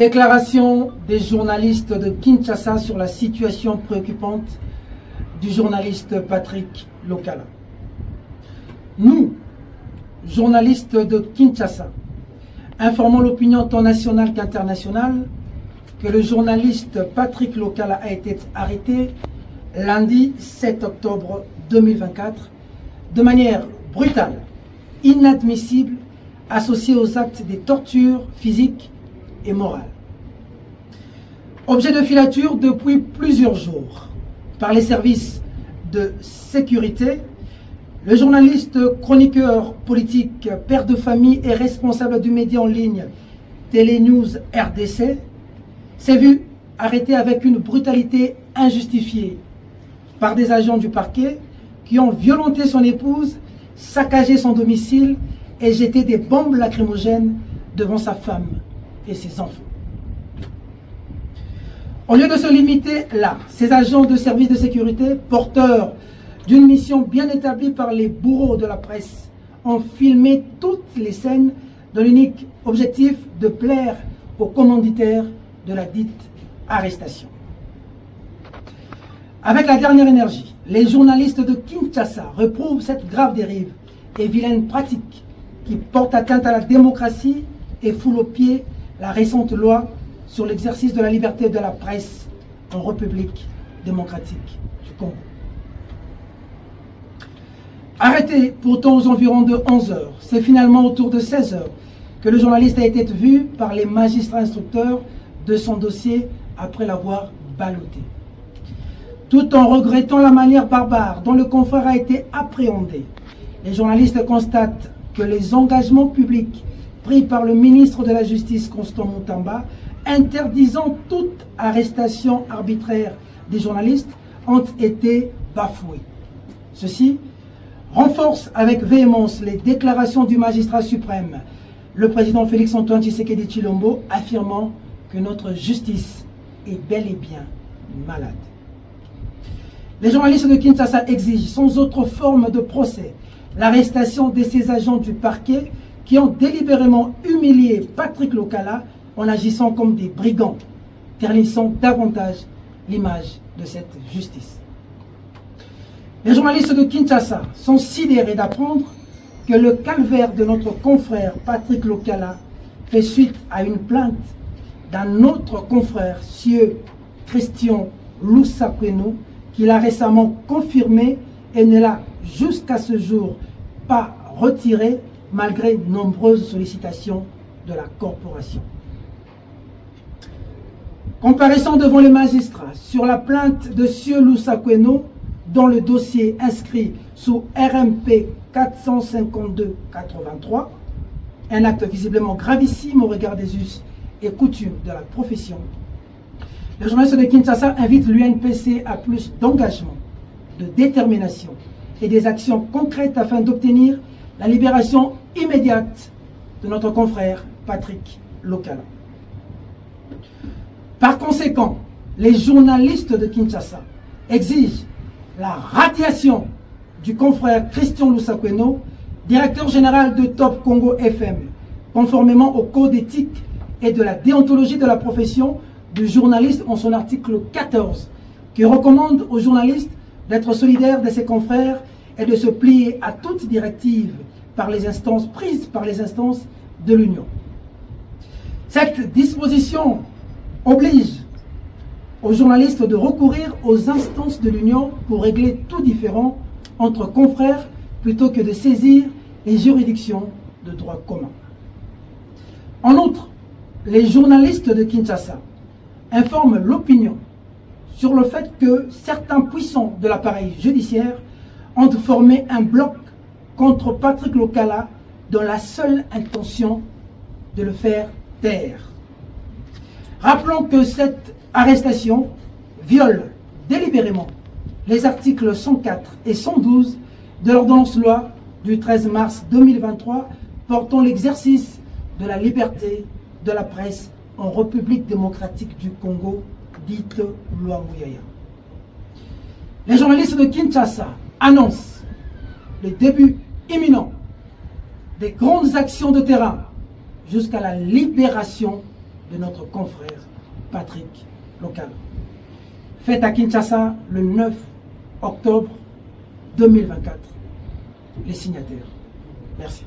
Déclaration des journalistes de Kinshasa sur la situation préoccupante du journaliste Patrick Lokala. Nous, journalistes de Kinshasa, informons l'opinion tant nationale qu'internationale que le journaliste Patrick Lokala a été arrêté lundi 7 octobre 2024 de manière brutale, inadmissible, associée aux actes de torture physique et morale. Objet de filature depuis plusieurs jours par les services de sécurité, le journaliste, chroniqueur politique, père de famille et responsable du média en ligne Télénews RDC s'est vu arrêté avec une brutalité injustifiée par des agents du parquet qui ont violenté son épouse, saccagé son domicile et jeté des bombes lacrymogènes devant sa femme et ses enfants. Au lieu de se limiter là, ces agents de services de sécurité, porteurs d'une mission bien établie par les bourreaux de la presse, ont filmé toutes les scènes dans l'unique objectif de plaire aux commanditaires de la dite arrestation. Avec la dernière énergie, les journalistes de Kinshasa reprouvent cette grave dérive et vilaine pratique qui porte atteinte à la démocratie et foule aux pieds la récente loi sur l'exercice de la liberté de la presse en République démocratique du Congo. Arrêté pourtant aux environs de 11 h, c'est finalement autour de 16 h que le journaliste a été vu par les magistrats instructeurs de son dossier après l'avoir ballotté. Tout en regrettant la manière barbare dont le confrère a été appréhendé, les journalistes constatent que les engagements publics pris par le ministre de la Justice, Constant Moutamba, interdisant toute arrestation arbitraire des journalistes, ont été bafoués. Ceci renforce avec véhémence les déclarations du magistrat suprême, le président Félix-Antoine Tshisekedi Tshilombo, affirmant que notre justice est bel et bien malade. Les journalistes de Kinshasa exigent, sans autre forme de procès, l'arrestation de ces agents du parquet qui ont délibérément humilié Patrick Lokala en agissant comme des brigands, ternissant davantage l'image de cette justice. Les journalistes de Kinshasa sont sidérés d'apprendre que le calvaire de notre confrère Patrick Lokala fait suite à une plainte d'un autre confrère, Sieur Christian Lusakweno, qu'il a récemment confirmé et ne l'a jusqu'à ce jour pas retiré malgré nombreuses sollicitations de la corporation. Comparaissant devant les magistrats sur la plainte de Sieur Lusakweno dans le dossier inscrit sous RMP 452-83, un acte visiblement gravissime au regard des us et coutumes de la profession, le journaliste de Kinshasa invite l'UNPC à plus d'engagement, de détermination et des actions concrètes afin d'obtenir la libération immédiate de notre confrère Patrick Lokala. Par conséquent, les journalistes de Kinshasa exigent la radiation du confrère Christian Lusakweno, directeur général de Top Congo FM, conformément au code éthique et de la déontologie de la profession du journaliste en son article 14, qui recommande aux journalistes d'être solidaires de ses confrères et de se plier à toute directive prise par les instances de l'Union. Cette disposition oblige aux journalistes de recourir aux instances de l'Union pour régler tout différend entre confrères plutôt que de saisir les juridictions de droit commun. En outre, les journalistes de Kinshasa informent l'opinion sur le fait que certains puissants de l'appareil judiciaire ont formé un bloc contre Patrick Lokala dans la seule intention de le faire taire. Rappelons que cette arrestation viole délibérément les articles 104 et 112 de l'ordonnance-loi du 13 mars 2023 portant l'exercice de la liberté de la presse en République démocratique du Congo, dite loi Mouyaya. Les journalistes de Kinshasa annoncent le début imminent des grandes actions de terrain jusqu'à la libération de notre confrère Patrick Lokalo. Fête à Kinshasa le 9 octobre 2024. Les signataires. Merci.